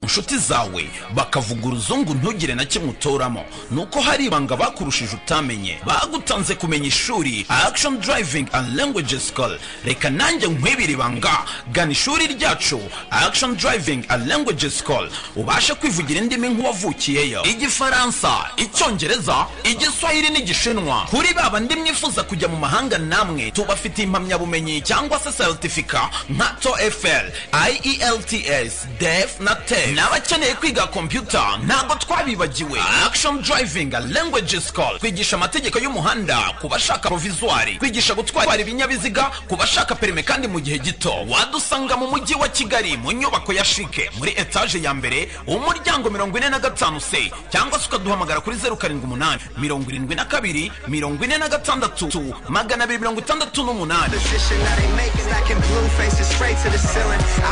inshuti zawe bakavuga uruzungu ntugire na kimwe utoramo, nuko hari ibanga bakurushije utamenye. Bagutanze kumenya ishuri Action Driving and Language School. Reka nanjye nkwibira ibanga, gana ishuri ryacu Action Driving and Language School ubashe kwivugira indimi nk'uwavukiyeyo: Igifaransa, Icyongereza, Igiswahili n'Igishinwa. Kuri baba ndi mwifuza kujya mu mahanga namwe tubafitiye impamyabumenyi cyangwa se certificate nka TOEFL, IELTS, DEF na TEF. N'abakeneye kwiga computer ntago twabibagiwe. Action Driving and Language School kwigisha amategeko y'umuhanda kubashaka provisoire, kwigisha gutwara ibinyabiziga kubashaka perime kandi mu gihe gito. Wadusanga mu mujyi wa Kigali mu nyubako ya Shike muri etage ya mbere umuryango 45C, cyangwa se ukaduhamagara kuri 078 72 46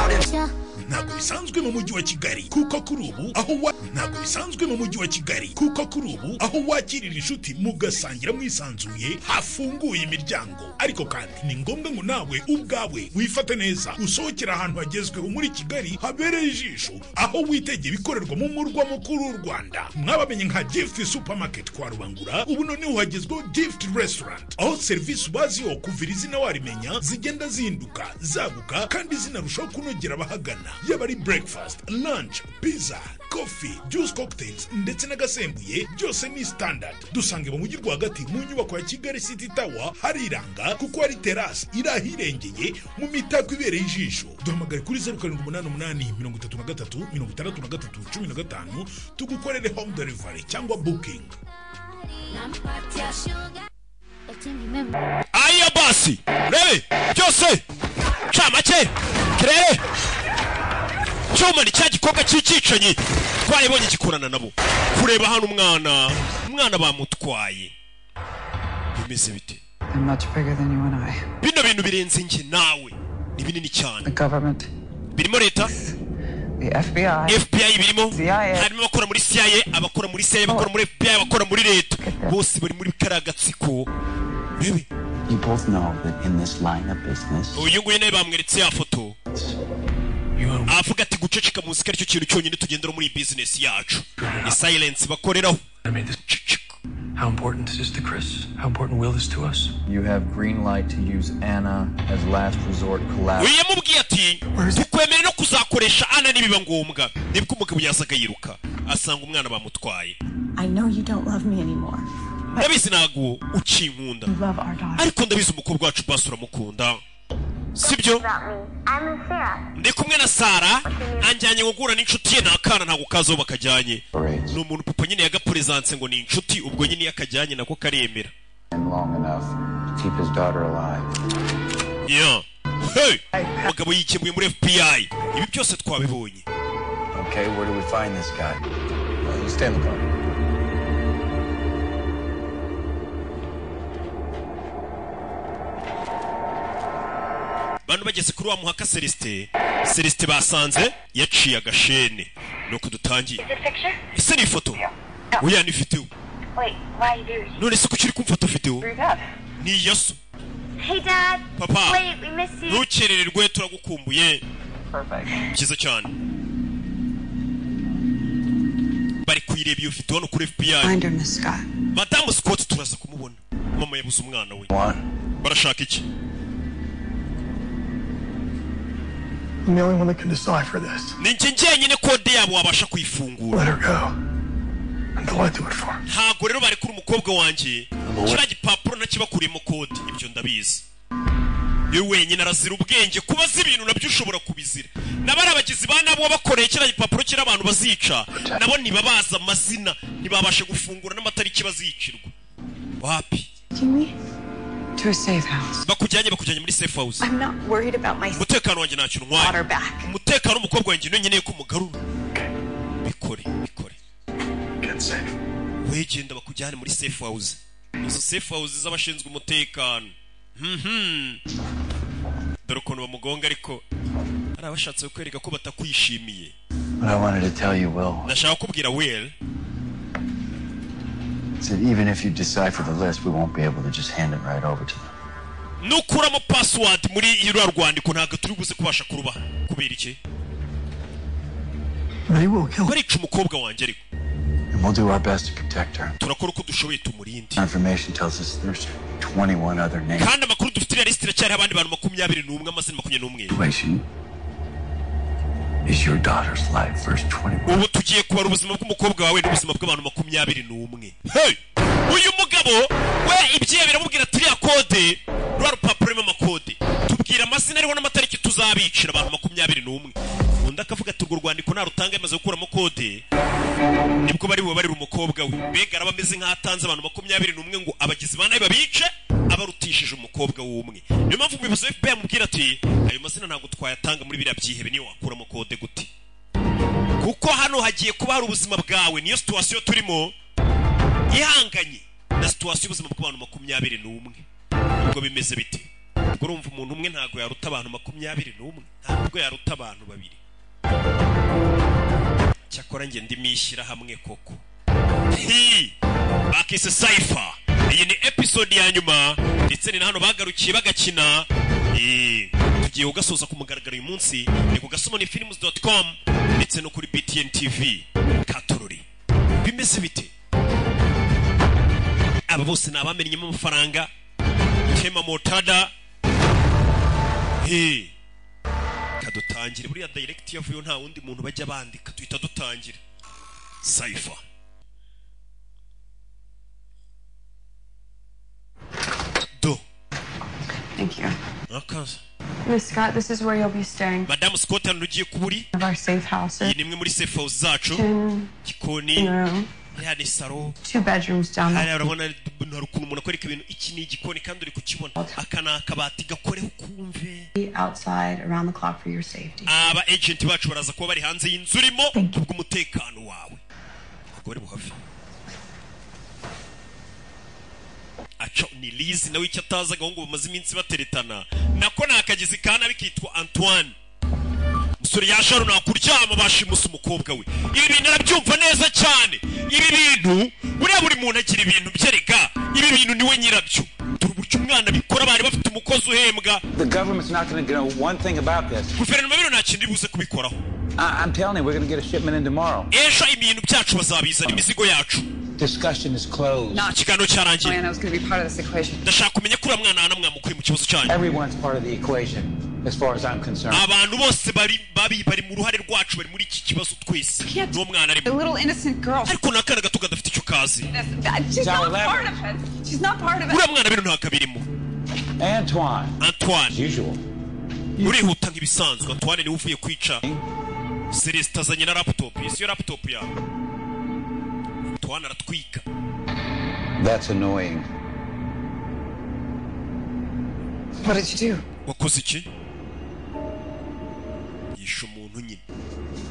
268. Ntabwo bisanzwe mu mujyi wa Kigali kuko kuri ubu aho wakirira inshuti mugasangira mwisanzuye hafunguye imiryango. Ariko kandi ni ngombwa ngo nawe ubwawe wifate neza usohokera ahantu hagezweho muri Kigali habereye ijisho, aho witegeye ibikorerwa mu murwa mukuru w'u Rwanda. Mwabamenye nka Gift Supermarket kwa Rubangura, ubu noneho hagezweho Gift Restaurant, aho serivisi ubaziho kuvira izina warimenya zigenda zihinduka zaguka kandi zinarushaho kunogera abahagana. Yaba ari breakfast, lunch, pizza, coffee, juice cocktails ndetse n'agasembuye byose ni standard. Dusange mu mujyi rwagati mu nyubako ya Kigali City Tower, hariranga kuko ari terrace irahirengeye mu mitako ibereye ijisho. Duhamagare kuri 0788 tugukorere home delivery cyangwa booking. Aya basi rebe byose chamake kirere cyoma ni cyagikoga cy'icicanye twayibonye gikorana nabo kureba hano umwana bamutwaye bimeze bite. I'm much bigger than you and I. Bino bintu birenze nge nawe ni binini cyane. The government, birimo leta, the FBI birimo, harimo abakora muri CIA, abakora muri CIA, abakora muri FBI, abakora muri leta, bose bari muri karagatsiko. Bebe you both know that in this line of business uyu nguyu nawe bamweretse ya foto avuga ati guceceka muzika aricyo kintu cyonyine tugendera muri business yacu. Ni silence bakoreraho. How important is this to Chris? How important will this to us? you have green light to use Anna as last resort collateral. Uyu yamubwiye ati tukwemere no kuzakoresha Anna nibiba ngombwa. Nibwo umugabo yasaga yiruka asanga umwana bamutwaye. I know you don't love me anymore. Ndabizi nago ucinkunda, ariko ndabizi umukobwa wacu basura mukunda, sibyo? Ndi kumwe na Sara anjyanye gukura n'inshuti ye nakana ntago kazo bakajyanye. No muntu papa nyine yagapresence ngo ni inshuti, ubwo nyine yakajyanye nako karemera. long enough to keep his daughter alive. Yeah. Hey, mugabo yikemuye muri FBI. Ibi byose twabibonye. Okay, where do we find this guy? You stay in the car. Bantu bageze kuri wa muhaka Celestin basanze yaciye agashene nuko dutangiye. Ese ni foto? Oya ni video. Wait, why are you doing? None se kuchiri kumfoto video? Ni yaso. Hey Dad. Papa. Wait, we miss you. Ntukerererwe turagukumbuye. Perfect. Kiza cyane. Bari kuyireba iyo video no kuri FBI. Find her, Miss Scott. Madame Scott turaza kumubona. Mama yabuze umwana we. Barashaka iki? I'm the only one that can decipher this. Ninjye njyenyine kode yabo wabasha kuyifungura. Let her go. Until I do it for her. Ntago rero bari kuri umukobwa wanjye. Kira gipapuro nakibakuriyemo kode, ibyo ndabizi. Yewe wenyine arazira ubwenge kubaza ibintu nabyo ushobora kubizira. Nabara abagizi banabo bakoreye kira gipapuro kira abantu bazica. Nabo nibabaza amazina, nibabashe gufungura n'amatariki bazicirwa. Wapi? Jimmy? To a safe house. Bakujyanye muri safe house. I'm not worried about my Umutekano wanjye ntacyo ntwaye. Umutekano w'umukobwa wanjye nyeneye ko mugarura. Bikore. Get safe. Wegenda bakujyane muri safe house. Izo safe house z'abashinzwe umutekano. Dore ukuntu bamugonga ariko ari abashatse kwereka ko batakwishimiye. What I wanted to tell you, Will, Ndashaka kubwira Will that even if you decipher the list, we won't be able to just hand it right over to them. Nukuramo password muri iro rwandiko ntago turi buze kubasha kuruba kubera iki? They will kill her. barica umukobwa wanjye ariko And we'll do our best to protect her. turakora uko dushoboye tumurinde. Our information tells us there's 21 other names. kandi amakuru dufite iriya lisiti iracyari abandi bantu 21 amazina 21. Situation is your daughter's life, verse 21. ubu tugiye kubara ubuzima bw'umukobwa wawe n'ubuzima bw'abantu 21. Hey! uyu mugabo we ibyiye biramubwira ati iriya kode rwa rupapuro rurimo amakode tubwira amazina ariho n'amatariki tuzabicira abantu 21. undi akavuga ati urwo rwandiko narutanga yamaze gukuramo kode nibwo bari bubarira umukobwa we. mbega araba ameze nk'atanze abantu 21 ngo abagizi ba nabi babice abarutishije umukobwa w'umwe. niyo mpamvu umuyobozi wa FBI amubwira ati ayo mazina ntabwo twayatanga muri biriya byihebe niyo wakuramo kode gute, kuko hano hagiye kuba hari ubuzima bwawe. niyo situwasiyo turimo ihanganye na situwasiyo y'ubuzima bw'abantu 21. ubwo bimeze bite? ubwo urumva umuntu umwe ntabwo yaruta abantu 21, ntabwo yaruta abantu 2. cyakora njye ndimishyira hamwe koko. bakise Cypher. iyi ni episode ya nyuma ndetse ni na hano bagarukiye bagakina. tugiye ugasoza ku mugaragaro uyu munsi ni ku gasomoni-films.com ndetse no kuri BTN TV Katorori. bimeze bite? aba bose ni abamenyemo amafaranga. Tema Motada. kadutangire buriya direct yavuyo nta wundi muntu bajya bandika tuhita dutangira. Cypher. Thank you. Akaza. Miss Scott, this is where you'll be staying. Madam Scott hano ugiye kuburi. Of our safe house. iyi ni imwe muri safe house zacu. Gikoni. ya ni saro. 2 bedrooms down there. urabona hari ukuntu umuntu akwereka ibintu. iki ni igikoni kandi uri kukibona. aka ni akabati gakoreho kumve. Outside around the clock for your safety. aba agent bacu baraza kuba bari hanze y'inzu urimo kubw'umutekano wawe. agore buhafi. aco ni Liz nawe icyo atazaga ngo bamaze iminsi bateretana. nako nakagize kana bikitwa Antoine. musore yasharo nakuryama bashimusa umukobwa we. ibi bintu arabyumva neza cyane. ibi bintu buri muntu agira ibintu byerega. ibi bintu niwe nyirabyo. turuburyo umwana bikora bari bafite umukozi uhembwa. The government's not going to know one thing about this. guverinoma bino nta kindi buze kubikoraho. I'm telling you, we're going to get a shipment in tomorrow. ejo ibintu byacu bazabizana imizigo yacu. Discussion is closed. Ikiganiro cyarangiye. I was going to be part of this equation. ndashaka kumenya kuri mwana namwamukuri mu kibazo cyanyu. Everyone's part of the equation as far as I'm concerned. abantu bose bari mu ruhare rwacu bari muri iki kibazo twese. no mwana ari The little innocent girl. ariko nakana gato gadafite icyo kazi. She's not part of it. She's not part of it. mwana bino ntakabirimo. Antoine. Usual. urihuta nk'ibisanzwe. Antoine niwe uvuye kwica. Celeste azanye na laptop. Iyo laptop ya Antoine aratwika. That's annoying. What did you do? wakoze iki? yishe umuntu nyine.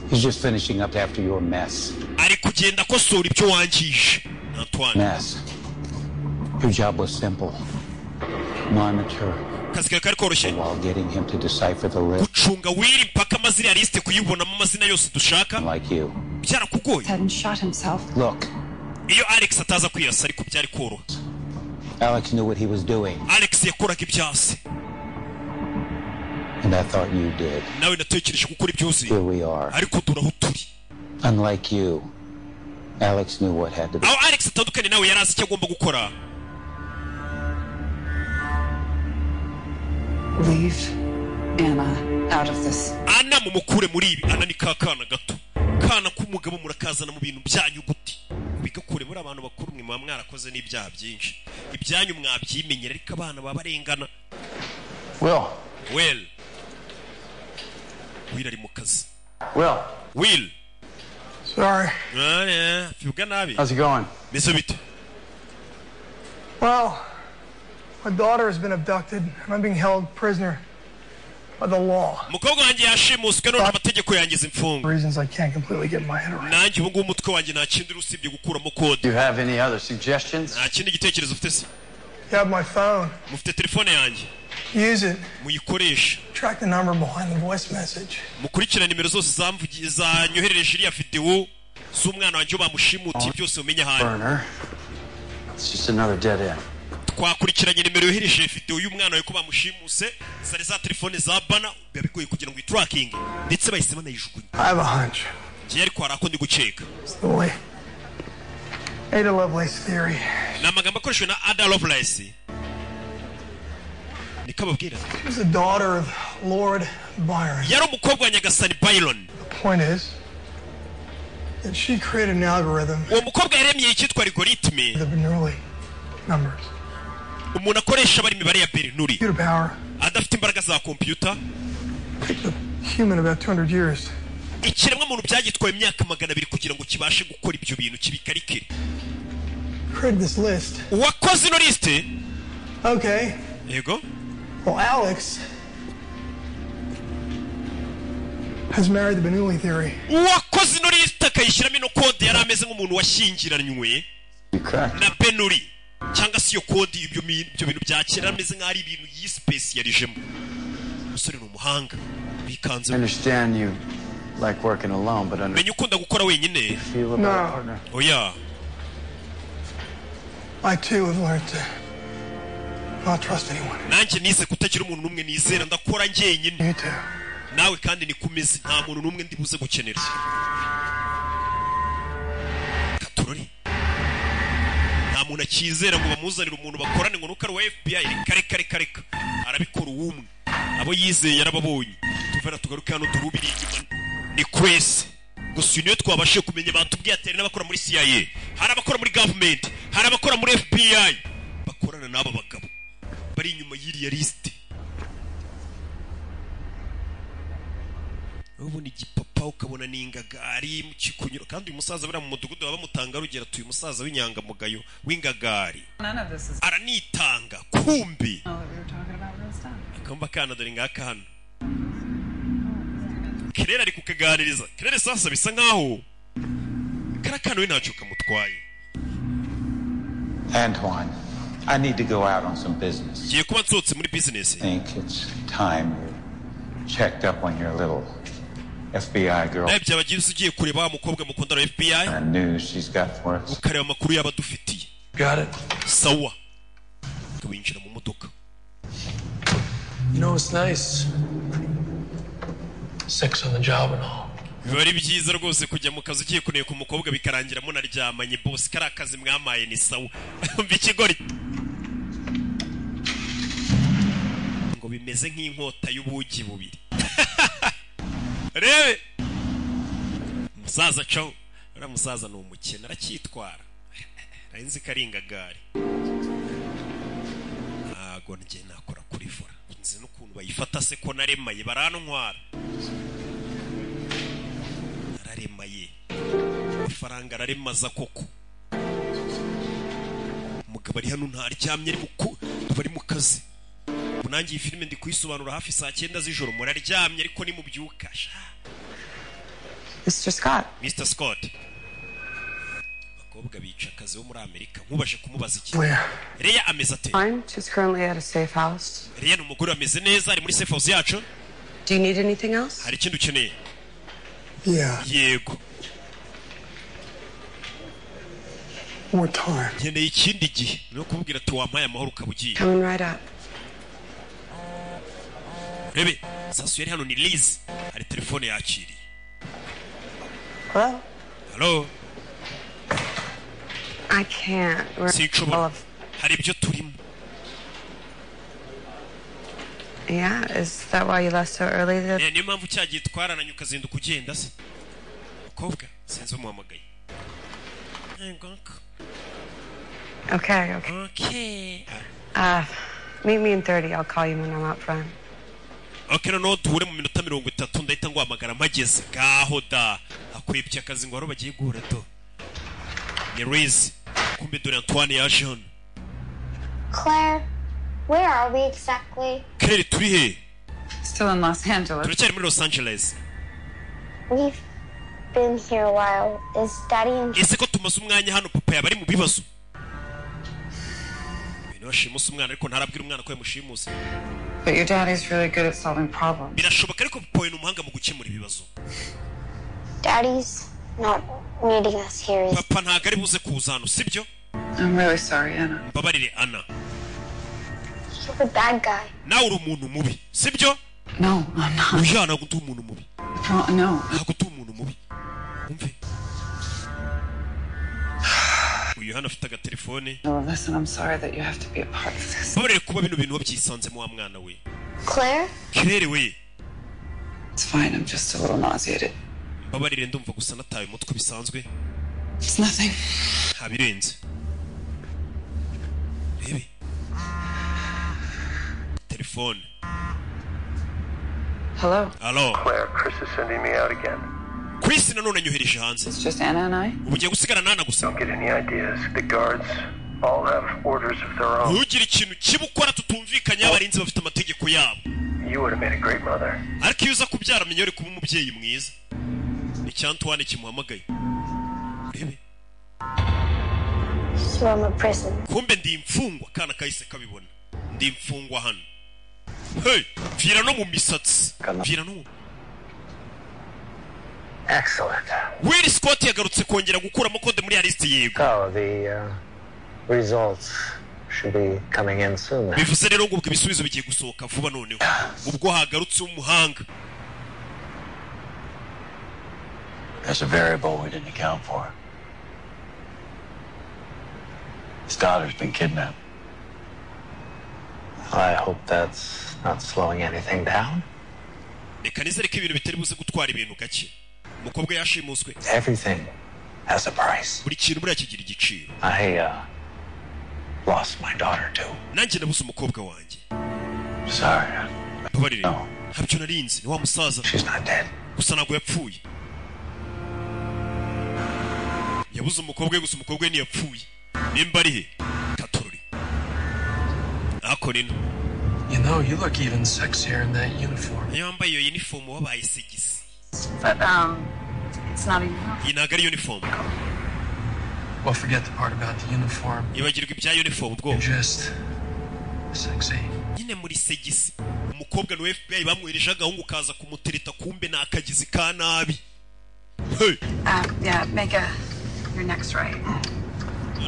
He's just finishing up after your mess. ari kugenda akosora ibyo wangije. Antoine. Mess. Your job was simple. Monitor. kazi kawe kari koroshye. While getting him to decipher the list. gucunga wiri mpaka amazina ya liste kuyibonamo amazina yose dushaka. Like you. byarakugoye. Hadn't shot himself. Look. iyo Alex ataza kwirasa ariko byari koroha. Alex knew what he was doing. Alex yakoraga ibyase. And I thought you did. nawe natekereje gukora ibyose. Here we are. ariko turaho turi. Unlike you, Alex knew what had to be. aho Alex atandukanye nawe yari azi icyo agomba gukora. Leave Anna out of this. Anna mumukure muri ibi. Anna ni kakana gato. kana k'umugabo murakazana mu bintu byanyu guti. bigakure muri abantu bakuru mwe mwarakoze n'ibyaha byinshi. ibyanyu mwabyimenyera ariko abana babarengana. Will ari mu kazi. Will. Sorry. Fuga nabi. How's it going? Mese bite? Well, my daughter has been abducted and I'm being held prisoner by the law. Mukobwa wanjye yashimuswe none amategeko yangize imfungo. Reasons I can't completely get my head around. Nanjye ubu ngubu umutwe wanjye nta kindi usibye gukuramo code. Do you have any other suggestions? Nta kindi gitekerezo ufite se? You have my phone. Mufite telefone yanjye. Use it. Muyikoresha. Track the number behind the voice message. Mukurikira nimero zose zanyoherereje iriya video z'umwana wanjye bamushimutiye byose umenye hano. Burner. It's just another dead end. Twakurikiranye nimero yohereje video y'umwana wawe ko bamushimuse zari za telefone za bana bigoye kugira ngo itracking ndetse bahise banayijugunya. I have a hunch. gihe ariko hari ako ndi gukeka. Ada Lovelace theory. Ni amagambo akoreshejwe na Ada Lovelace. Nikababwira. She was the daughter of Lord Byron. Yari umukobwa wa Nyagasani Byron. The point is that she created an algorithm. Uwo mukobwa yaremye icyitwa algoritme. The Bernoulli numbers. Umuntu akoresha bari imibare ya Bernoulli. Adafite imbaraga za computer. Human about 200 years. Ikiremwa muntu byagitwaye imyaka 200 kugira ngo kibashe gukora ibyo bintu kibikarike. Created this list. Wakoze ino liste? Okay. Yego. Well, Alex has married the Bernoulli theory. Wakoze ino liste akayishyiramo ino code yari ameze nk'umuntu washyingiranywe na Bernoulli. Cyangwa si yo code ibyo bintu bya kera ameze nk'ari ibintu yisipecialijemo. Musore ni umuhanga. Bikanze. I understand you like working alone, but Menya ukunda gukora wenyine. No. Oh yeah. I too have learned to not trust anyone. Nanjye nize kutagira umuntu numwe nizera ndakora njyenyine. Nawe kandi nikumeze nta muntu numwe ndibuze gukenera. Katurori. Nta muntu akizera ngo bamuzanire umuntu bakorane ngo nuko ari wa FBI kareka. Arabikora uwumwe. Abo yizeye yarababonye. Tuvana tugaruka hano turubiri ni kwese. Gusa niyo twabashe kumenya batubwiye atari n'abakora muri CIA. Hari abakora muri government, hari abakora muri FBI. Bakorana n'aba bagabo. Bari inyuma y'iriya liste. Ubu ni gipapa ukabona n'ingagari mu kikunyuro kandi uyu musaza bari mu mudugudu bamutanga rugera tuyu musaza w'inyangamugayo w'ingagari. Aranitanga kumbi. Akamba kana dore ngaka hano. Kirera ari kukaganiriza. Kirera sasa bisa nkaho karakano we ntacyo kamutwaye. Antoine, I need to go out on some business. Giye kuba nsotse muri business. I think it's time you checked up on your little FBI girl. Nabyo abagize ugiye kureba umukobwa mukundana FBI. I knew she's got for us. Ukareba amakuru y'abadufitiye. Got it. Sawa. Twinjira mu modoka. You know it's nice. Sex on the job and all. Bari byiza rwose kujya mu kazi ugiye kuneka umukobwa bikarangira munaryamanye boss kari akazi mwamaye ni sawa. Mbikigori. Ngo bimeze nk'inkota y'ubugi bubiri. Rebe. Musaza caho. Ura musaza ni umukene aracyitwara. Arinzi karingagari. Ago nje nakora kuri vura. Nzi n'ukuntu bayifata se ko naremaye barantwara. Araremaye. Ifaranga araremaza koko. Umugabo ari hano ntaryamye ari bari mu kazi. Bunangiye iyi filime ndi kuyisobanura hafi saa 9 z'ijoro muraryamye ariko ni mubyuka. Mr. Scott. Mr. Scott. Bakobwa bica akazi wo muri Amerika nkubashe kumubaza iki. Reya ameze ate? Fine. She's currently at a safe house. Reya ni umugore ameze neza ari muri safe house yacu. Do you need anything else? Hari ikintu ukeneye? Yeah. Yego. More time. Nkeneye ikindi gihe. No kubwira ati wampaye amahoro ukabugiye. Coming right up. Rebe, sasu yari hano ni Liz. Hari telefone yakiriye. Hello? Hello? I can't. Sinshobora. Hari ibyo turimo. Yeah, is that why you left so early? Niyo mpamvu cyagiye twarananye ukazinduka ugenda se. Kobwa, sinzi umuhamagaye. Okay. Okay. Meet me in 30. I'll call you when I'm out front. Okay, no duhure mu minota 30 ndahita ngwamagara mpageze. Gaho da. Akwibye akazi ngo bagiye guhura to. Ni Riz. Kumbe dore Antoine ya Jean. Claire, where are we exactly? Claire, turi he? Still in Los Angeles. Turacyari muri Los Angeles. We've been here a while. Is Daddy in... Ese ko tumaze umwanya hano papa yabari mu bibazo. Binoshimuse umwana ariko ntarabwira umwana ko yamushimuse. But your daddy's really good at solving problems. Birashoboka ariko papa ni umuhanga mu gukemura ibibazo. Daddy's not meeting us here. Papa ntago ari buze kuza hano, sibyo? I'm really sorry, Anna. Mbabarire Anna. You're a bad guy. Nawe uri umuntu mubi, sibyo? No, I'm not. Uya ntago ndi umuntu mubi. No. Ntago ndi umuntu mubi. umve uyu hano afite agatelefone. No, listen, I'm sorry that you have to be a part of this. Babarire kuba bino bintu wabyisanzemo wa mwana we. Claire? Claire we. It's fine, I'm just a little nauseated. Babarire ndumva gusa nataye umutwe bisanzwe. It's nothing. Habirenze. Baby. Telephone. Hello? Hello. Claire, Chris is sending me out again. Chris nanone anyohereje hanze. It's just Anna and I? Ubugiye gusigara nana gusa. Don't get any ideas. The guards all have orders of their own. Ntugire ikintu kibukora tutumvikanye abarinzi bafite amategeko yabo. You would have made a great mother. Ariko iyo uza kubyara menye uri kuba umubyeyi mwiza. Icyantuwane kimuhamagaye. Urebe. So I'm a prison. Kumbe ndi imfungwa kana kahise kabibona. Ndi imfungwa hano. Hey, vira no mu misatsi. Vira no. Excellent. Will Scott yagarutse kongera gukuramo kode muri list yego. So the results should be coming in soon. Bivuze rero ngo ibisubizo bigiye gusohoka vuba noneho. Ubwo hagarutse umuhanga. There's a variable we didn't account for. His daughter's been kidnapped. I hope that's not slowing anything down. Reka nizere ko ibintu bitari buze gutwara ibintu gake. Umukobwa yashimuswe. Everything has a price. Buri kintu buriya kigira igiciro. I lost my daughter too. Nanjye nabuze umukobwa wanjye. Sorry. Babarire. Habyo narinzi ni wa musaza. She's not dead. Gusa ntabwo yapfuye. Yabuze umukobwa we gusa umukobwa we ntiyapfuye. Nimba ari he? Katorori. Akorino. You know, you look even sexier in that uniform. Yambaye iyo uniform wabaye segisi. But, it's not a uniform. Iyi ntabwo ari uniform. Well, forget the part about the uniform. Ibagirwa ibya uniform bwo. You're just sexy. Nyine muri segisi. Umukobwa no FBI bamwereje agahungu kaza kumutereta kumbe nakagizi ka nabi. Hey. Yeah, your next right.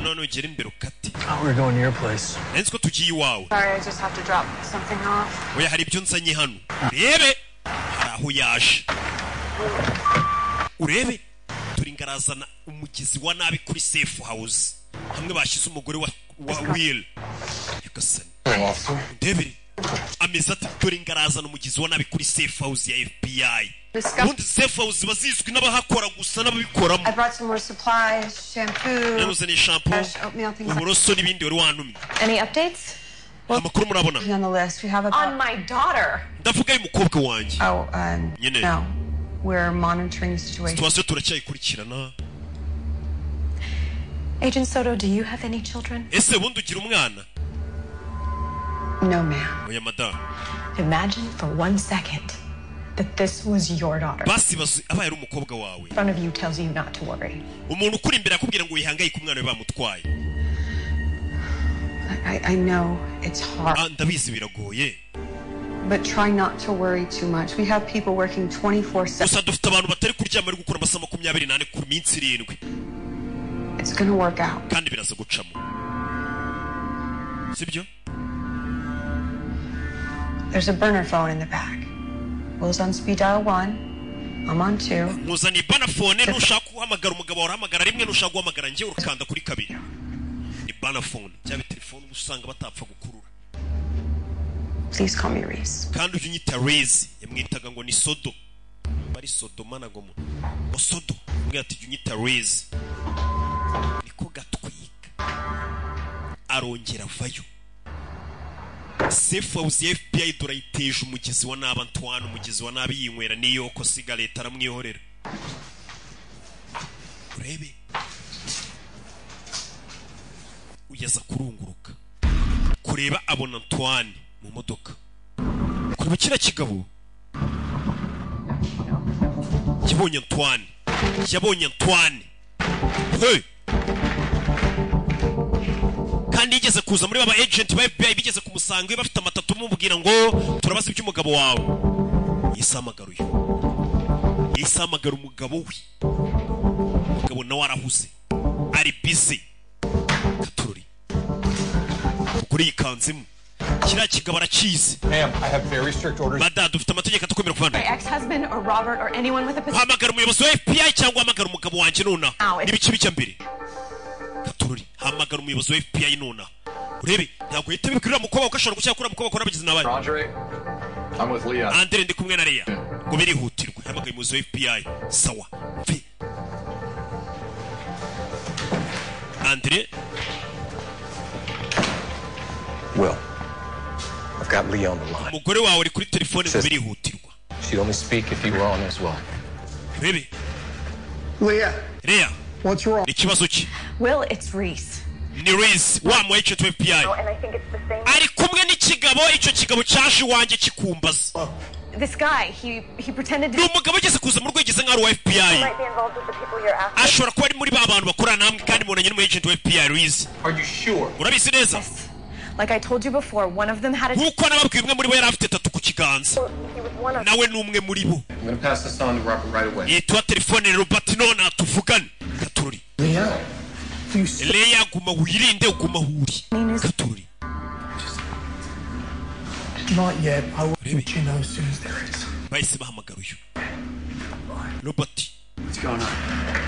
No, gera imbere ukati. We're going to your place. Nensko tugiye iwawe. Sorry, I just have to drop something off. Oya hari ibyo nzanye hano. Urebe. Haraho yaje. Urebe. Turi ngarazana umugizi wa nabi kuri safe house. Hamwe bashize umugore wa Will. Yakasani. Ndebere. Ameza turi ngarazana umugizi wa nabi kuri safe house ya FBI. Ubundi safe house bazizwi n'abahakora gusa n'ababikoramo. I brought some more supplies, shampoo. Namuzaniye shampoo. Uburoso n'ibindi wari wantumye. Any updates? Amakuru murabona. On the list, we have on my daughter. Ndavuga y'umukobwa wanjye. Oh, no. We're monitoring the situation. Situation turacyayikurikirana. Agent Soto, do you have any children? Ese bundi ugira umwana? No, ma'am. Oya madam. Imagine for 1 second that this was your daughter. Basi abaye ari umukobwa wawe. In front of you tells you not to worry. Umuntu ukuri imbere akubwira ngo wihangayike umwana we bamutwaye. I know it's hard. Ndabizi biragoye. But try not to worry too much. We have people working 24/7. Gusa dufite abantu batari kuryama ari gukora amasaha 24 ku minsi 7. It's gonna work out. Kandi biraza gucamo. Sibyo? There's a burner phone in the back. Will's on speed dial 1. I'm on 2. Muzani burner phone nushaka guhamagara umugabo warahamagara rimwe nushaka guhamagara ngiye urukanda kuri 2. Ni burner phone. Cyaba telefone usanga batapfa gukurura. Please call me Reese. Kandi unyita Reese yamwitaga ngo ni Sodo. Bari Sodo mana ngo mo Sodo. Mwati unyita Reese. Niko gatwika. Arongera vayo. Safe house ya FBI durayiteje umugizi wa naba Antoine umugizi wa nabi yinywera niyo ko cigarette aramwihorera. Urebe. Uyaza kurunguruka. Kureba abona Antoine mu modoka. Kureba kira kigabo. Yabonye Antoine. Hey. Kandi yigeze kuza muri baba agent ba FBI bigeze kumusanga bafite amatatu mubwira ngo turabaza iby'umugabo wawe. Yisamagara umugabo we. Umugabo nawe arahuze. Ari busy. Katururi. Kuri ikanzimu. kiriya kigabo arakizi. Ma'am, I have very strict orders. Bada dufite amategeko atukomera kuvana. My ex-husband or Robert or anyone with a position. Hamagara umuyobozi wa FBI cyangwa hamagara umugabo wanjye nona. Nibiki bijya mbere. Katururi, hamagara umuyobozi wa FBI nona. Urebe, ntabwo yita bikirira mukobwa ukashobora gucyakura kura mukobwa kora abagizi nabaye. Andre, I'm with Leah. Andre ndi kumwe na Leah. Ngo birihutirwe, hamagara umuyobozi wa FBI. Sawa. Andre. Will, I've got Leah on the line. Umugore wawe uri kuri telefone ngo birihutirwa. She'd only speak if you were on as well. Baby. Leah, what's wrong? Ikibazo ki? Will, it's Reese. Ni Reese wa mu agent wa FBI. Ari kumwe n'ikigabo, icyo kigabo cyaje wanjye kikumbaza. This guy, he pretended to be umugabo ugeze kuza mu rwegeze nk'ari wa FBI. Ashobora kuba ari muri ba bantu bakorana namwe kandi mubonanye n'umu agent wa FBI Reese. Are you sure? Urabizi neza? Like I told you before, one of them had a Nkuko nababwiye umwe muri bo yari afite tatu ku kiganza. Nawe n'umwe muri bo. I'm going to pass this on to Robert right away. Yitwa telefone Robert nona tuvugane. Katururi. Leah guma wirinde uguma huri. Katururi. Not yet. I will let you know as soon as there is. Bahise bahamagara uyu. Robert. What's going on?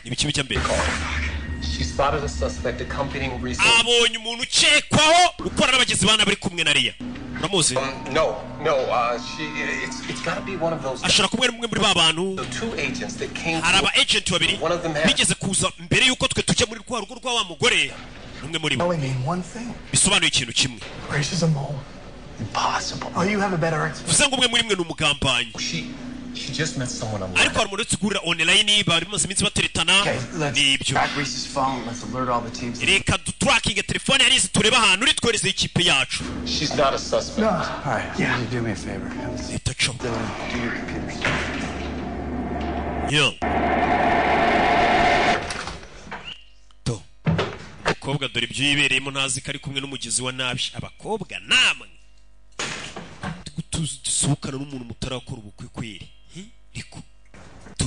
Nibiki bijya mbere. She spotted a suspect accompanying Reese. Abonye umuntu ukekwaho ukora n'abagizi bana bari kumwe na Leah. Uramuzi? No. It's got to be one of those. Ashobora kuba ari umwe muri ba bantu. The two agents that came. Hari aba agent babiri bigeze kuza mbere yuko twe tujya muri rwa rugo rwa wa mugore. Umwe muri bo. Bisobanuye ikintu kimwe. Racism all. Impossible. Oh, you have a better explanation. Vuze ngo umwe muri mwe n'umugambanyi. She just met someone online. Ariko hari umuntu utsigurira online bari maze iminsi bateretana. Nibyo. Track Reese's phone. Let's alert all the teams. Reka dutracking telefone yari tureba ahantu uri twereze ikipe yacu. She's not a suspect. No. All right. Yeah. Do me a favor. Itacho. Do your computer stuff. Yo. To. Abakobwa dore ibyo yibereyemo ntazi ko ari kumwe n'umugizi wa nabi. Abakobwa namwe. Tusukana n'umuntu mutarakora ubukwe kweri. Riko. To.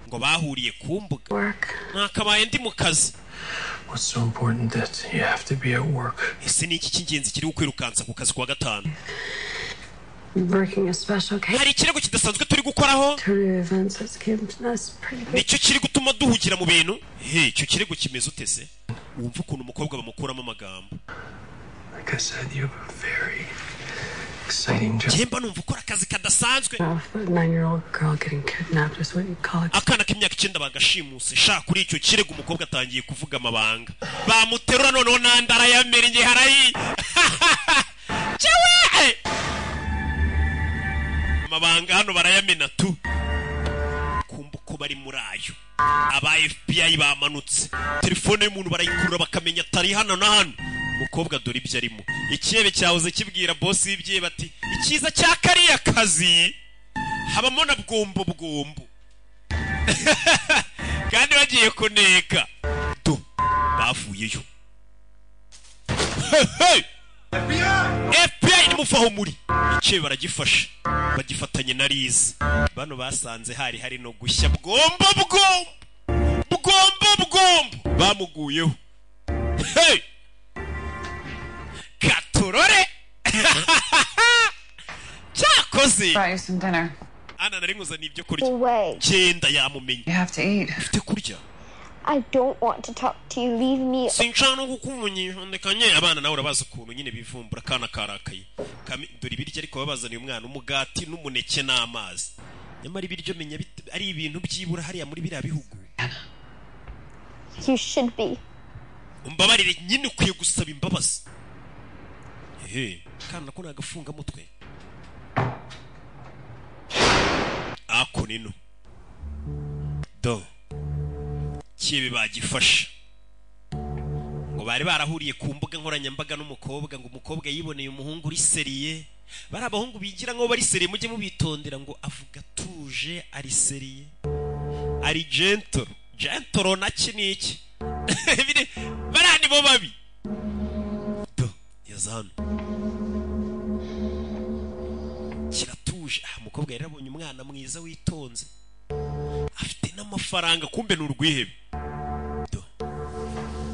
Ngo bahuriye ku mbuga. Nakabaye ndi mu kazi. What's so important that you have to be at work? Ese ni iki cy'ingenzi kiri ukwirukansa ku kazi kwa gatanu? Working a special case. Hari ikirego kidasanzwe turi gukoraho? Nicyo kiri gutuma duhugira mu bintu? Icyo kirego kimeze utese? Wumva ukuntu umukobwa bamukuramo amagambo. Like I said, you have a very exciting job. Jemba numva ukora akazi kadasanzwe. 9-year-old girl getting kidnapped is what you call it. Akana k'imyaka 9 bagashimuse sha kuri icyo kirego umukobwa atangiye kuvuga amabanga. Bamuterura noneho nandara yamerenge harayi. Chewe! Amabanga hano barayamena tu. Kumva ko bari muri ayo. Aba FBI bamanutse. Telefone y'umuntu barayikurura bakamenya atari hano na hano. Mukobwa dore ibyo arimo. Ikiyebe cyahoze kibwira boss y'ibye bati ikiza cya kariya kazi habamo na bwombo. Kandi bagiye kuneka. Do bavuyeyo. FBI nimufaho muri. Icye baragifasha. Bagifatanye na Liz. Bano basanze hari no gushya bwombo. Bamuguyeho. Hey! Katurore. Cyakoze. Buy you some dinner. Ana nari nguzana ibyo kurya. Genda yamumenye. You have to eat. Ufite kurya. I don't want to talk to you. Leave me. Sinshano kukuvunyisha ndekanye abana nawe urabaza ukuntu nyine bivumbura kana karakaye. Dore ibiryo ariko babazaniye umwana umugati n'umuneke n'amazi. Nyamara ibiryo menya ari ibintu byibura hariya muri biriya bihugu. You should be. Umbabarire nyine ukwiye gusaba imbabazi. Kana ko nagafunga mutwe. Ako nino. Do. Kibe bagifasha. Ngo bari barahuriye ku mbuga nkoranyambaga n'umukobwa ngo umukobwa yiboneye umuhungu uri seriye. Bari abahungu bigira ngo bari seriye mujye mubitondera ngo avuga tuje ari seriye. Ari gentle. Gentle na kiniki. Barani bo babi. Do. Yazano. Kiratuje. Umukobwa yarabonye umwana mwiza witonze. Afite n'amafaranga kumbe n'urwihebe. Do.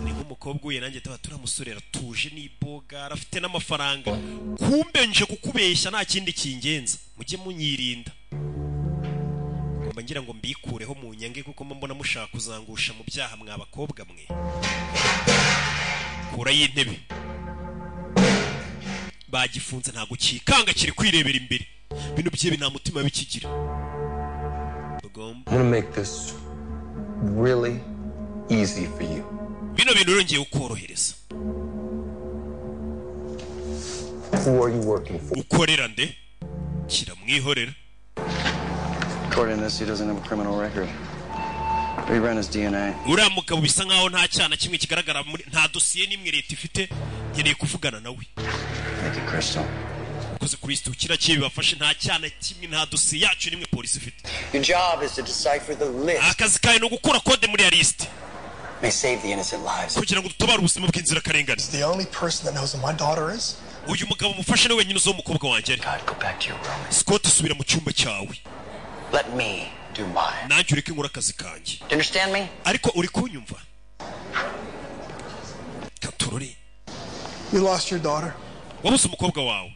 Ni umukobwa uye nanjye tuba turamusore aratuje n'iboga arafite n'amafaranga kumbe nje kukubeshya nta kindi kingenza mujye munyirinda ngomba ngira ngo mbikureho mu nyange kuko mbona mushaka kuzangusha mu byaha mwa bakobwa mwe kura y'intebe bagifunze nta gukikanga kiri kwirebera imbere bino bye nta mutima bikigira I'm gonna make this really easy for you. Bino bintu rongeye ukorohereza. Who are you working for? Ukorera nde? Kira mwihorera. According to this, he doesn't have a criminal record. We ran his DNA. Uriya mugabo bisa nkaho nta cyana kimwe kigaragara muri nta dosiye n'imwe leta ifite nkeneye kuvugana nawe. Thank you, Crystal. Kuze Kristo kira kibi bafashe nta cyana kimwe nta dosiye yacu nimwe polisi ifite. Your job is to decipher the list. Akazi kawe no gukora code muri ya list. May save the innocent lives. Kugira ngo dutabare ubuzima bw'inzira karengane. The only person that knows who my daughter is. Uyu mugabo mufashe no wenyine uzo mukobwa wanjye. God, go back to your room. Scott subira mu cyumba cyawe. Let me do mine. Nanjye ureke nkora akazi kanjye. Do you understand me? Ariko uri kunyumva? Katurore. You lost your daughter. Wabuze umukobwa wawe.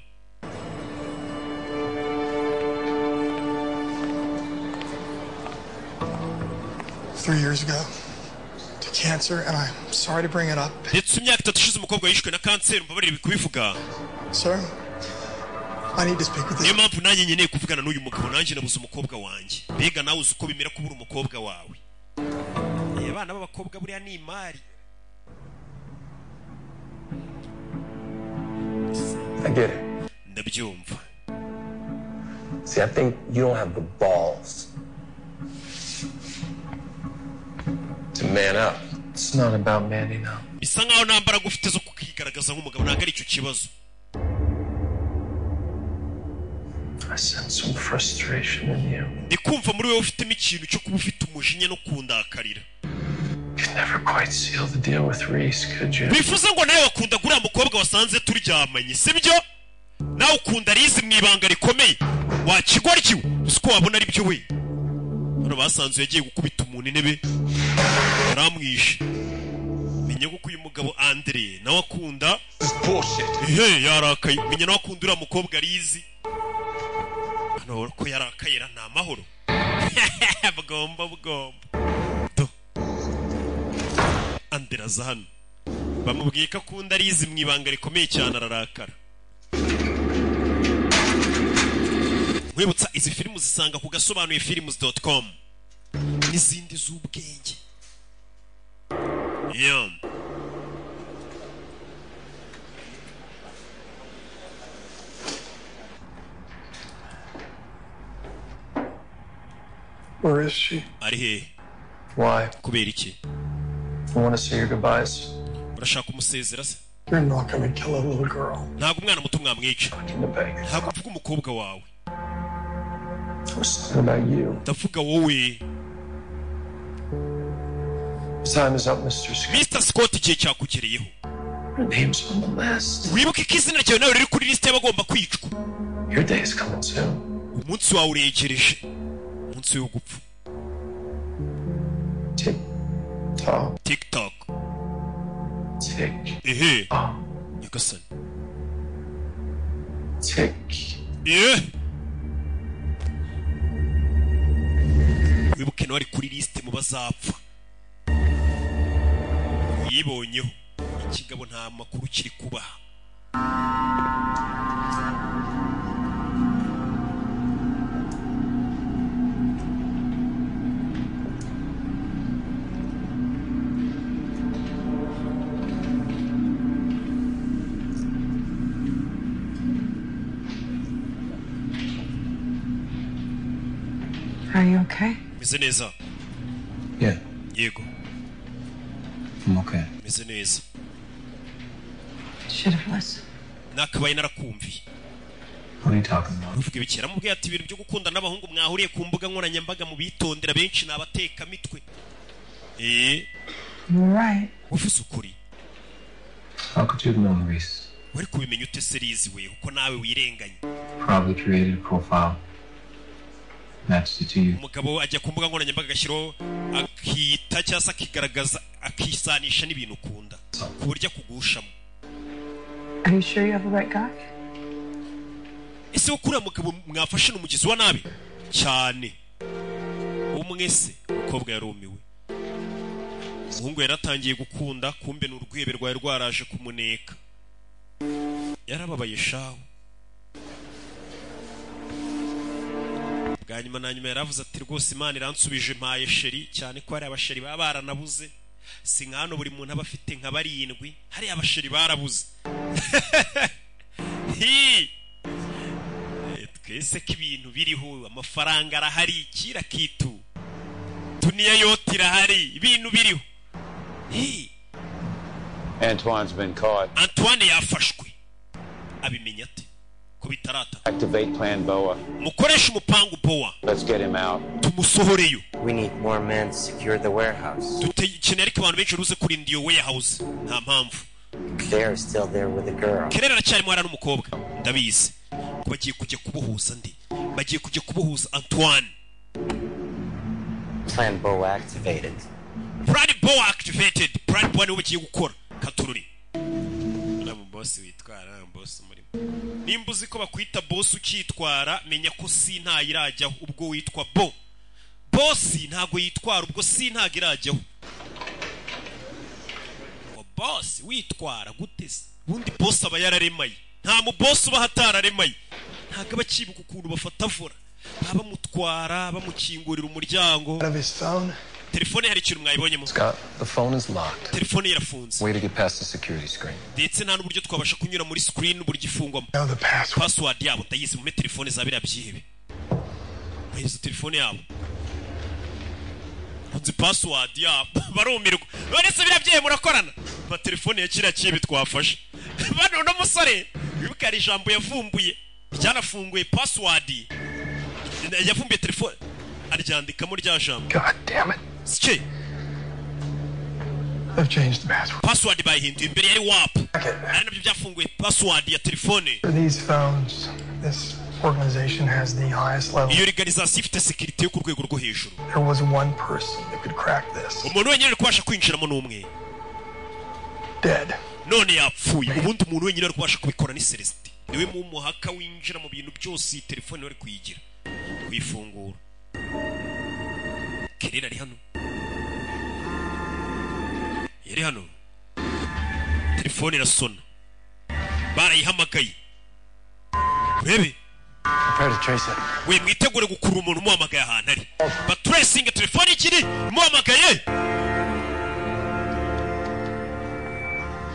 Three years ago to cancer, and I'm sorry to bring it up. Ndetse imyaka 3 ishize umukobwa yishwe na kanseri mbabarire kubivuga. Sir, I need to speak with you. Niyo mpamvu nanjye nkeneye kuvugana n'uyu mugabo nanjye nabuze umukobwa wanjye. Mbega nawe uzi uko bimera kubura umukobwa wawe. Abana b'abakobwa buriya ni imari. I get it. Ndabyumva. See, I think you don't have the balls to man up. It's not about manning up. Bisa nkaho nta mbaraga ufite zo kukigaragaza nk'umugabo ntabwo ari icyo kibazo. I sense some frustration in you. Ndikumva muri wewe ufitemo ikintu cyo kuba ufite umujinya no kundakarira. You never quite sealed the deal with Reese, could you? Bifuza ngo nawe wakunda guriya mukobwa wasanze turyamanye, sibyo? Nawe ukunda Reese mu ibanga rikomeye. Wakigwaryo, usko wabona ari byo we. Hano basanze yagiye gukubita umuntu intebe. Aramwishe. Menye ko uyu mugabo Andre nawe akunda. Bullshit. Yarakaye. Menye nawe akunda uriya mukobwa Reese. Hano ko yarakayera nta mahoro. Bugomba. Andre zahano. Bamubwiye ko akunda Reese mu ibanga rikomeye cyane ararakara. Mwibutsa izi filmu zisanga ku gasobanuye films.com n'izindi z'ubwenge. Yeah. Where is she? Ari he? Why? Kubera iki? I want to say your goodbyes. Urashaka umusezera se? You're not going to kill a little girl. Ntabwo umwana muto mwamwica. Ntabwo uvuga umukobwa wawe. I was talking about you. Ndavuga wowe. Time is up, Mr. Scott. Mr. Scott igihe cyakugereyeho. Your name's on the list. Wibuke ko izina ryawe nawe riri kuri liste y'abagomba kwicwa. Your day is coming soon. Umunsi wawe uregereje. Umunsi wo gupfa. TikTok. TikTok. Tick. Ehe. Nyagasani. Tick. Yeah. Wibuke nawe ari kuri liste mu bazapfa. Yibonyeho. Ikigabo nta makuru kiri kubaha. Are you okay? Meze neza. Yeah, Yego. I'm okay. Meze neza. Should have listened. Nakabaye narakumviye. What are you talking about? Uvuga ibikera mubwiye ati ibintu byo gukunda n'abahungu mwahuriye ku mbuga nkoranyambaga mu bitondera benshi nabateka mitwe. You're right. Uvuze ukuri. How could you have known Reese? Wari kubimenya ute Serizi we uko nawe wirenganye. Probably created a profile. Matched it to you. Umugabo ajya ku mbuga nkoranyambaga agashyiraho akita cyangwa se akigaragaza akisanisha n'ibintu ukunda. ku buryo akugushamo. Are you sure you have the right guy? Ese ukura mugabo mwafashe n'umugizi wa nabi cyane. Umwe se umukobwa yarumiwe. Umuhungu yaratangiye gukunda, kumbe n'urwebe rwaye rwaraje kumuneka. Yarababaye shaho. Bwanyuma na nyuma yaravuze ati rwose Imana iransubije mpaye sheri, cyane ko ari abasheri baba baranabuze. Si nkano buri muntu aba afite nka barindwi, hari abasheri barabuze. Twese ko ibintu biriho, amafaranga arahari, kira kitu duniya yote irahari, ibintu biriho. Antoine's been caught. Antoine yafashwe. Abimenya ate ko bitarata? Activate Plan BOA. Mukoresha umupangu BOA. Let's get him out. Tumusohoreyo. We need more men to secure the warehouse. Dukeneye ariko abantu benshi ruze kurinda iyo warehouse. Nta mpamvu. Claire is still there with the girl. Claire aracyari mwana n'umukobwa. Ndabizi. Ko bagiye kujya kubuhuza ndi. Bagiye kujya kubuhuza Antoine. Plan BOA activated. Plan BOA activated. Plan BOA niwe bagiye gukora. Katururi. Uramu boss witwara, boss muri. Nimba uzi ko bakwita boss ukitwara, menya ko si nta irajyaho ubwo witwa bo. Boss ntago yitwara ubwo si ntago irajyaho. Boss witwara gutese. Bundi boss aba yararemaye. Nta mu boss uba hatararemaye. Ntago abakibuka ukuntu bafata vura. Baba mutwara, bamukingurira umuryango. Telefone hari ikintu mwayibonyemo. Scott, the phone is locked. Telefone irafunze. Way to get past the security screen. Ndetse nta n'uburyo twabasha kunyura muri screen uburyo ifungwamo. Password yabo ndayizi mu telefone za biriya byihebe. Bayizi telefone yabo. Kunzi password yabo barumirwa. None se biriya byihe murakorana? Ba telefone ya kiriya kibi twafashe. Bano no musore wibuka ari ijambo yavumbuye. Ryanafunguye password. Yavumbuye telefone. Aryandikamo rya jambo. God damn it. Ski. I've changed the password. Password bayihinduye imbere yari WAP. Ari nabyo byafunguye password ya telefone. For these phones, this organization has the highest level. Iyo organization ifite security yo ku rwego rwo hejuru. There was one person that could crack this. Umuntu wenyine ari kubasha kwinjiramo n'umwe. Dead. None yapfuye. Ubundi umuntu wenyine ari kubasha kubikora ni Celestin. Niwe mu muhaka winjira mu bintu byose telefone wari kuyigira. Kuyifungura. Kirira ari hano. Yari hano. Telefone irasona. Barayihamagaye. Urebe. Prepare to trace it. We mwitegure gukurura umuntu muhamagaye ahantu ari. But tracing telefone ikiri muhamagaye.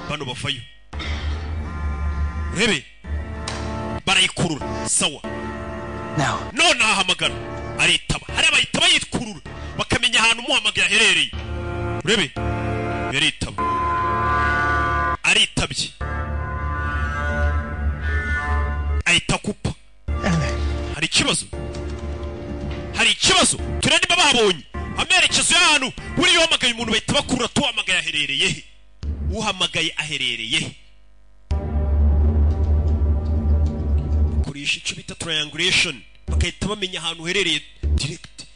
Bano bafayo. Urebe. Barayikurura. Sawa. No nahamagara. Aritaba. Hari abayitaba yitkurura. Bakamenya ahantu muhamagaye aherereye. Urebe. Yaritaba. Aritabye. Ayitakupa. Hari ikibazo. Hari ikibazo. Turende bababonye. Amerekezo y'ahantu buri yohamagaye umuntu bahita bakurura tuhamagaye aherereye he. Uhamagaye aherereye he. Kurisha icyo bita triangulation. Bakahita bamenya ahantu uherereye direct.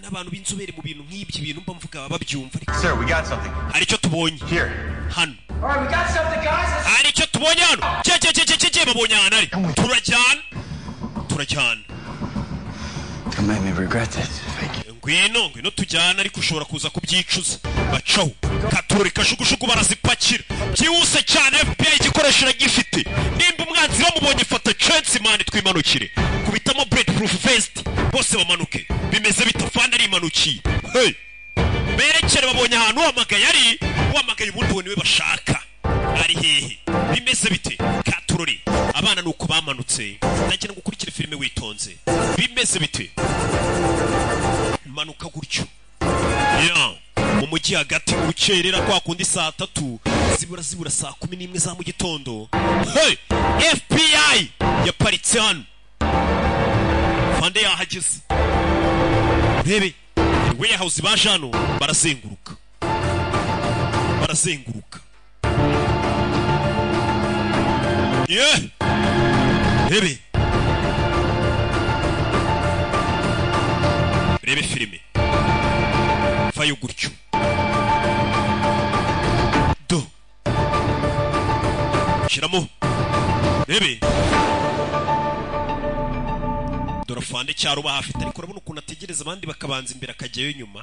N'abantu b'inzobere mu bintu nk'ibyo bintu mba mvuga babyumva. Sir, we got something. Hari icyo tubonye. Here. Hano. All right, we got something, guys. Hari icyo tubonye hano. Je babonye hano ari. Turajyana. Don't make me regret this. Thank you. Ngwino tujyana ariko ushobora kuza kubyicuza. Bacaho. Katurori kashugujugu barazipakira. Byihuse cyane FBI igikoresho gifite. Nimba umwanzi bamubonye fata chance man twimanukire. Kubitamo bulletproof vest. Bose bamanuke. Bimeze bitafana ari imanukiye. Hey. Berekere babonye ahantu uhamagaye ari. Uhamagaye ubundi we niwe bashaka. Ari hehe. Bimeze bite? Katurori. Abana nuko bamanutse. Nagira ngo ukurikire filime witonze. Bimeze bite? Manuka gutyo. Mu mujyi hagati ucerera kwa kundi saa 3 zibura saa 11 za mu gitondo. Hey! FBI yaparitse hano. Fande yahageze. Rebe. Warehouse baje hano barazenguruka. Yeah! Rebe. Rebe filime. Fayo gutyo. shyiramo rebe dorafande cyaruba hafite ariko urabona ukuntu ategereza abandi bakabanza imbere akajyayo nyuma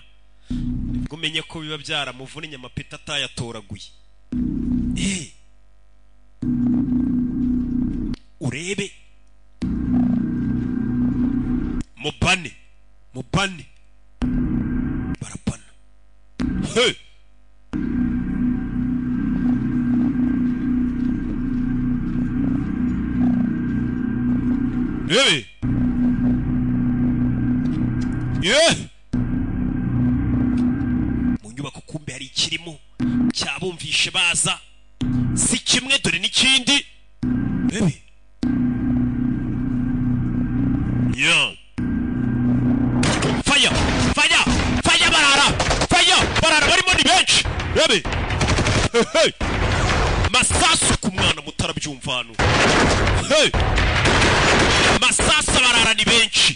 nibwo umenye ko biba byaramuvunnye amapeta atayatoraguye urebe mubane barapana rebe mu nyubako kumbe hari ikirimo cyabumvishe baza si kimwe dore n'ikindi rebe fire barara barimo ni benshi rebe masasu ku mwana mutarabyumva hano masasa barara ni benshi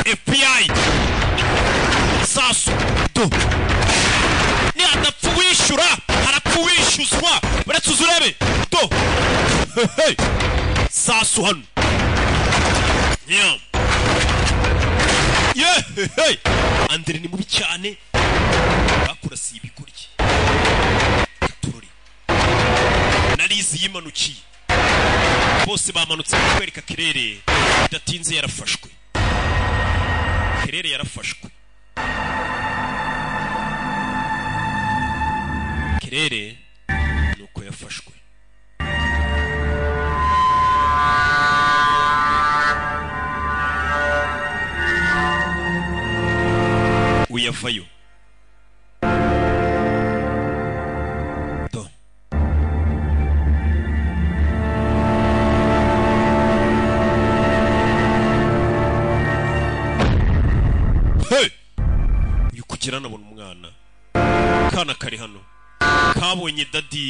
FBI sasu do ni adapfa wishyura harapfa wishyuzwa baretse uzurebe do sasu hano Andere ni mubi cyane bakurasiye ibigoryi turori narizi yimanukiye bose bamanutse kwereka Kirere bidatinze yarafashwe Kirere yarafashwe Kirere nuko yafashwe uyavayo do uyu kugira nabona umwana kana kari hano kabonye dadi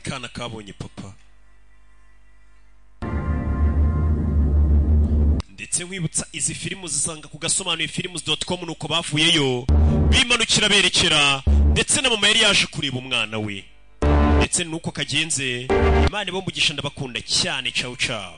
kana kabonye papa ndetse nkwibutsa izi filmu zisanga ku gasobanuye films.com nuko bavuyeyo bimanukira berekera ndetse na mama yari yaje kureba umwana we ndetse nuko kagenze Imana bo mugisha ndabakunda cyane ciao ciao